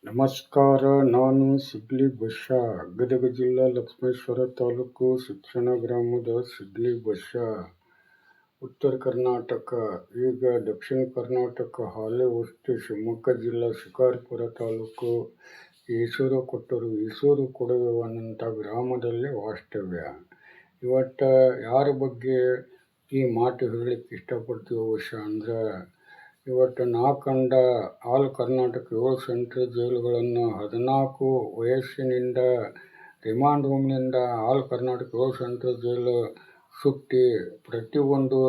ನಮಸ್ಕಾರ. ನಾನು ಸಿದ್ಲಿ ಬಶ್ಯಾ, ಗದಗ ಜಿಲ್ಲಾ ಲಕ್ಷ್ಮೇಶ್ವರ ತಾಲೂಕು ಶಿಕ್ಷಣ ಗ್ರಾಮದ ಸಿದ್ಲಿ ಬಶ್ಯಾ. ಉತ್ತರ ಕರ್ನಾಟಕ, ಈಗ ದಕ್ಷಿಣ ಕರ್ನಾಟಕ ಹಾಲಿ ವಸ್ತಿ ಶಿವಮೊಗ್ಗ ಜಿಲ್ಲಾ ಶಿಕಾರಿಪುರ ತಾಲೂಕು ಈಸೂರು ಕೊಡವೆವನಂತ ಗ್ರಾಮದಲ್ಲಿ ವಾಸ್ತವ್ಯ. ಇವತ್ತು ಯಾರ ಬಗ್ಗೆ ಈ ಮಾತು ಹೇಳಲಿಕ್ಕೆ ಇಷ್ಟಪಡ್ತೀವಿ ಅಂದ್ರೆ, ಇವತ್ತು ನಾ ಕಂಡ ಆಲ್ ಕರ್ನಾಟಕ 7 ಸೆಂಟ್ರಲ್ ಜೈಲುಗಳನ್ನು 14 ವಯಸ್ಸಿನಿಂದ ರಿಮಾಂಡ್ ರೂಮ್ನಿಂದ ಆಲ್ ಕರ್ನಾಟಕ 7 ಸೆಂಟ್ರಲ್ ಜೈಲು ಸುತ್ತಿ ಪ್ರತಿಯೊಂದು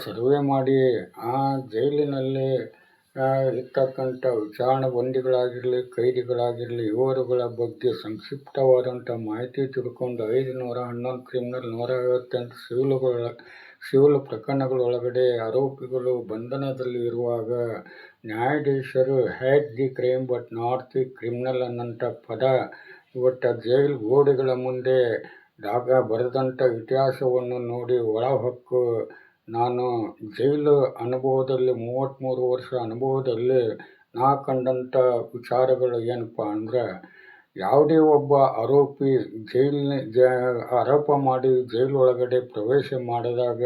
ಸರ್ವೆ ಮಾಡಿ ಆ ಜೈಲಿನಲ್ಲಿ ಇರ್ತಕ್ಕಂಥ ವಿಚಾರಣೆ ಬಂದಿಗಳಾಗಿರಲಿ, ಕೈದಿಗಳಾಗಿರಲಿ, ಇವರುಗಳ ಬಗ್ಗೆ ಸಂಕ್ಷಿಪ್ತವಾದಂಥ ಮಾಹಿತಿ ತಿಳ್ಕೊಂಡು 511 ಕ್ರಿಮಿನಲ್, 158 ಸಿವಿಲ್ ಪ್ರಕರಣಗಳೊಳಗಡೆ ಆರೋಪಿಗಳು ಬಂಧನದಲ್ಲಿ ಇರುವಾಗ ನ್ಯಾಯಾಧೀಶರು had the crime but not the criminal ಅನ್ನಂಥ ಪದ ಇವತ್ತು ಜೈಲು ಗೋಡೆಗಳ ಮುಂದೆ ಬರೆದಂಥ ಇತಿಹಾಸವನ್ನು ನೋಡಿ ಒಳಹೊಕ್ಕು ನಾನು ಜೈಲು ಅನುಭವದಲ್ಲಿ 33 ವರ್ಷ ಅನುಭವದಲ್ಲಿ ನಾ ಕಂಡಂಥ ವಿಚಾರಗಳು ಏನಪ್ಪ ಅಂದ್ರೆ, ಯಾವುದೇ ಒಬ್ಬ ಆರೋಪಿ ಆರೋಪ ಮಾಡಿ ಜೈಲೊಳಗಡೆ ಪ್ರವೇಶ ಮಾಡಿದಾಗ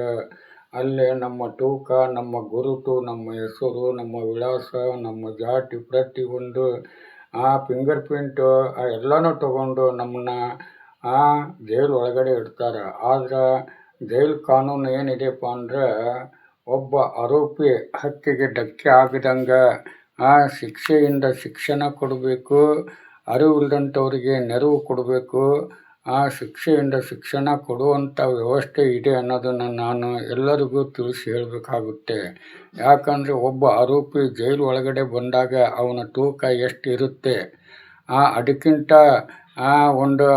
ಅಲ್ಲೇ ನಮ್ಮ ತೂಕ, ನಮ್ಮ ಗುರುತು, ನಮ್ಮ ಹೆಸರು, ನಮ್ಮ ವಿಳಾಸ, ನಮ್ಮ ಜಾತಿ ಪ್ರತಿಯೊಂದು ಫಿಂಗರ್ ಪ್ರಿಂಟು ಎಲ್ಲನೂ ತಗೊಂಡು ನಮ್ಮನ್ನ ಜೈಲು ಒಳಗಡೆ ಇಡ್ತಾರೆ. ಆದ್ರೆ ಜೈಲು ಕಾನೂನು ಏನಿದೆಯಪ್ಪ ಅಂದ್ರೆ, ಒಬ್ಬ ಆರೋಪಿ ಹಕ್ಕಿಗೆ ಧಕ್ಕೆ ಆಗದಂಗೆ ಶಿಕ್ಷೆಯಿಂದ ಶಿಕ್ಷಣ ಕೊಡಬೇಕು, ಅರಿವಿಲ್ಲದಂಥವ್ರಿಗೆ ನೆರವು ಕೊಡಬೇಕು, ಶಿಕ್ಷೆಯಿಂದ ಶಿಕ್ಷಣ ಕೊಡುವಂಥ ವ್ಯವಸ್ಥೆ ಇದೆ ಅನ್ನೋದನ್ನು ನಾನು ಎಲ್ಲರಿಗೂ ತಿಳಿಸಿ ಹೇಳಬೇಕಾಗುತ್ತೆ. ಯಾಕಂದರೆ ಒಬ್ಬ ಆರೋಪಿ ಜೈಲು ಒಳಗಡೆ ಬಂದಾಗ ಅವನ ತೂಕ ಎಷ್ಟು ಇರುತ್ತೆ, ಅದಕ್ಕಿಂತ ಒಂದು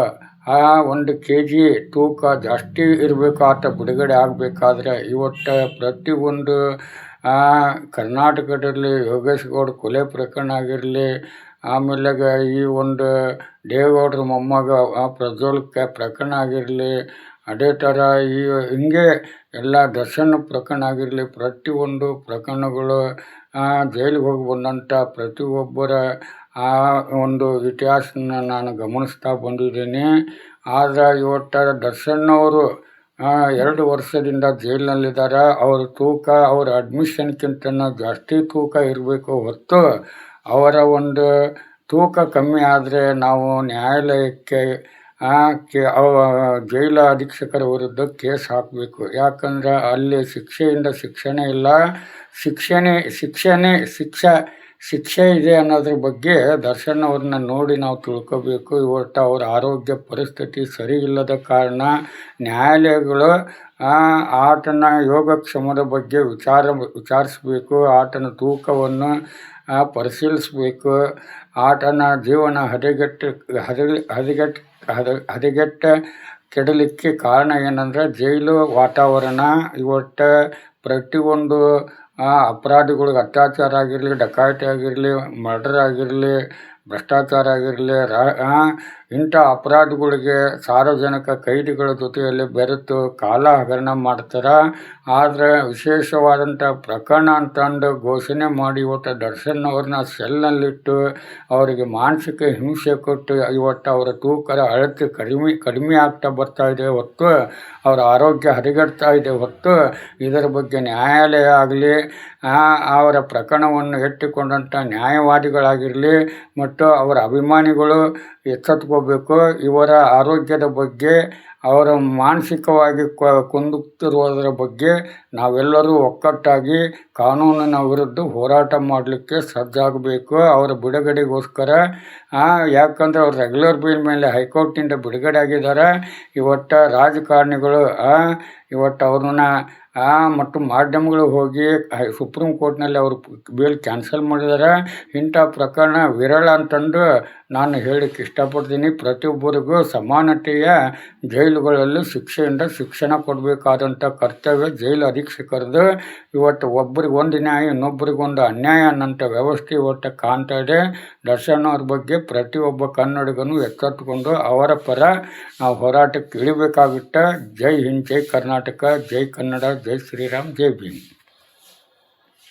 kg ತೂಕ ಜಾಸ್ತಿ ಇರಬೇಕು ಆತ ಬಿಡುಗಡೆ ಆಗಬೇಕಾದ್ರೆ. ಇವತ್ತು ಪ್ರತಿಯೊಂದು ಕರ್ನಾಟಕದಲ್ಲಿ ಯೋಗೇಶ್ ಗೌಡ ಕೊಲೆ ಪ್ರಕರಣ ಆಗಿರಲಿ, ಆಮೇಲೆ ಈ ಒಂದು ದೇವೇಗೌಡರ ಮೊಮ್ಮಗ ಪ್ರಜ್ವಲ್ ಪ್ರಕರಣ ಆಗಿರಲಿ, ಅದೇ ಥರ ಹಿಂಗೆ ಎಲ್ಲ ದರ್ಶನ್ ಪ್ರಕರಣ ಆಗಿರಲಿ, ಪ್ರತಿಯೊಂದು ಪ್ರಕರಣಗಳು ಜೈಲಿಗೆ ಹೋಗಿ ಬಂದಂಥ ಪ್ರತಿಯೊಬ್ಬರ ಒಂದು ಇತಿಹಾಸನ ನಾನು ಗಮನಿಸ್ತಾ ಬಂದಿದ್ದೀನಿ. ಆದರೆ ಇವತ್ತು ದರ್ಶನ್ ಅವರು 2 ವರ್ಷದಿಂದ ಜೈಲಿನಲ್ಲಿದ್ದಾರೆ. ಅವರ ತೂಕ ಅವರ ಅಡ್ಮಿಷನ್ಗಿಂತ ಜಾಸ್ತಿ ತೂಕ ಇರಬೇಕು ಹೊರತು, ಅವರ ಒಂದು ತೂಕ ಕಮ್ಮಿ ಆದರೆ ನಾವು ನ್ಯಾಯಾಲಯಕ್ಕೆ ಜೈಲು ಅಧೀಕ್ಷಕರ ವಿರುದ್ಧ ಕೇಸ್ ಹಾಕಬೇಕು. ಯಾಕಂದ್ರೆ ಅಲ್ಲಿ ಶಿಕ್ಷೆಯಿಂದ ಶಿಕ್ಷಣ ಇಲ್ಲ, ಶಿಕ್ಷೆ ಇದೆ ಅನ್ನೋದ್ರ ಬಗ್ಗೆ ದರ್ಶನ್ ಅವ್ರನ್ನ ನೋಡಿ ನಾವು ತಿಳ್ಕೋಬೇಕು. ಇವತ್ತು ಅವರ ಆರೋಗ್ಯ ಪರಿಸ್ಥಿತಿ ಸರಿ ಇಲ್ಲದ ಕಾರಣ ನ್ಯಾಯಾಲಯಗಳು ಆತನ ಯೋಗಕ್ಷೇಮದ ಬಗ್ಗೆ ವಿಚಾರಿಸಬೇಕು, ಆತನ ತೂಕವನ್ನು ಪರಿಶೀಲಿಸಬೇಕು. ಆತನ ಜೀವನ ಹದಗೆಟ್ಟ ಕೆಡಲಿಕ್ಕೆ ಕಾರಣ ಏನಂದರೆ ಜೈಲು ವಾತಾವರಣ. ಇವತ್ತು ಪ್ರತಿಯೊಂದು ಅಪರಾಧಿಗಳಿಗೆ ಅತ್ಯಾಚಾರ ಆಗಿರಲಿ, ಡಕಾಯಿತಿ ಆಗಿರಲಿ, ಮರ್ಡರ್ ಆಗಿರಲಿ, ಭ್ರಷ್ಟಾಚಾರ ಆಗಿರಲಿ, ಇಂಥ ಅಪರಾಧಗಳಿಗೆ ಸಾರ್ವಜನಿಕ ಕೈದಿಗಳ ಜೊತೆಯಲ್ಲಿ ಬೆರೆತು ಕಾಲ ಹಗರಣ ಮಾಡ್ತಾರೆ. ಆದರೆ ವಿಶೇಷವಾದಂಥ ಪ್ರಕರಣ ಅಂತಂದು ಘೋಷಣೆ ಮಾಡಿ ಇವತ್ತು ದರ್ಶನ್ ಅವ್ರನ್ನ ಸೆಲ್ನಲ್ಲಿಟ್ಟು ಅವರಿಗೆ ಮಾನಸಿಕ ಹಿಂಸೆ ಕೊಟ್ಟು ಇವತ್ತು ಅವರ ತೂಕದ ಅಳತೆ ಕಡಿಮೆ ಆಗ್ತಾ ಬರ್ತಾ ಇದೆ ಹೊತ್ತು, ಅವರ ಆರೋಗ್ಯ ಹದಗೆಡ್ತಾ ಇದೆ ಹೊತ್ತು, ಇದರ ಬಗ್ಗೆ ನ್ಯಾಯಾಲಯ ಆಗಲಿ, ಅವರ ಪ್ರಕರಣವನ್ನು ಎತ್ತಿಕೊಂಡಂಥ ನ್ಯಾಯವಾದಿಗಳಾಗಿರಲಿ ಮತ್ತು ಅವರ ಅಭಿಮಾನಿಗಳು ಎಚ್ಚೆತ್ಕೋಬೇಕು. ಇವರ ಆರೋಗ್ಯದ ಬಗ್ಗೆ, ಅವರ ಮಾನಸಿಕವಾಗಿ ಕುಂದುತ್ತಿರುವುದರ ಬಗ್ಗೆ ನಾವೆಲ್ಲರೂ ಒಕ್ಕಟ್ಟಾಗಿ ಕಾನೂನಿನ ವಿರುದ್ಧ ಹೋರಾಟ ಮಾಡಲಿಕ್ಕೆ ಸಜ್ಜಾಗಬೇಕು. ಅವರ ಬಿಡುಗಡೆಗೋಸ್ಕರ, ಯಾಕಂದರೆ ಅವ್ರು ರೆಗ್ಯುಲರ್ ಬೇಲ್ ಮೇಲೆ ಹೈಕೋರ್ಟಿಂದ ಬಿಡುಗಡೆ ಆಗಿದ್ದಾರೆ. ಇವತ್ತು ರಾಜಕಾರಣಿಗಳು ಇವತ್ತು ಅವ್ರನ್ನ ಮತ್ತು ಮಾಧ್ಯಮಗಳು ಹೋಗಿ ಸುಪ್ರೀಂ ಕೋರ್ಟ್ನಲ್ಲಿ ಅವರು ಬೇಲ್ ಕ್ಯಾನ್ಸಲ್ ಮಾಡಿದ್ದಾರೆ. ಇಂಥ ಪ್ರಕರಣ ವಿರಳ ಅಂತಂದು ನಾನು ಹೇಳಕ್ಕೆ ಇಷ್ಟಪಡ್ತೀನಿ. ಪ್ರತಿಯೊಬ್ಬರಿಗೂ ಸಮಾನತೆಯ ಜೈಲುಗಳಲ್ಲಿ ಶಿಕ್ಷೆಯಿಂದ ಶಿಕ್ಷಣ ಕೊಡಬೇಕಾದಂಥ ಕರ್ತವ್ಯ ಜೈಲು ಅಧೀಕ್ಷಕರದು. ಇವತ್ತು ಒಬ್ಬರಿಗೊಂದು ನ್ಯಾಯ, ಇನ್ನೊಬ್ಬರಿಗೊಂದು ಅನ್ಯಾಯ ಅನ್ನೋಂಥ ವ್ಯವಸ್ಥೆ ಇವತ್ತು ಕಾಣ್ತಾ ಇದೆ. ದರ್ಶನ್ ಅವ್ರ ಬಗ್ಗೆ ಪ್ರತಿಯೊಬ್ಬ ಕನ್ನಡಿಗನು ಎಚ್ಚೆತ್ತುಕೊಂಡು ಅವರ ಪರ ನಾವು ಹೋರಾಟಕ್ಕೆ ಇಳಿಬೇಕಾಗುತ್ತೆ. ಜೈ ಹಿಂದ್, ಜೈ ಕರ್ನಾಟಕ, ಜೈ ಕನ್ನಡ, ಜೈ ಶ್ರೀರಾಮ್, ಜೈ ಭೀಮ್.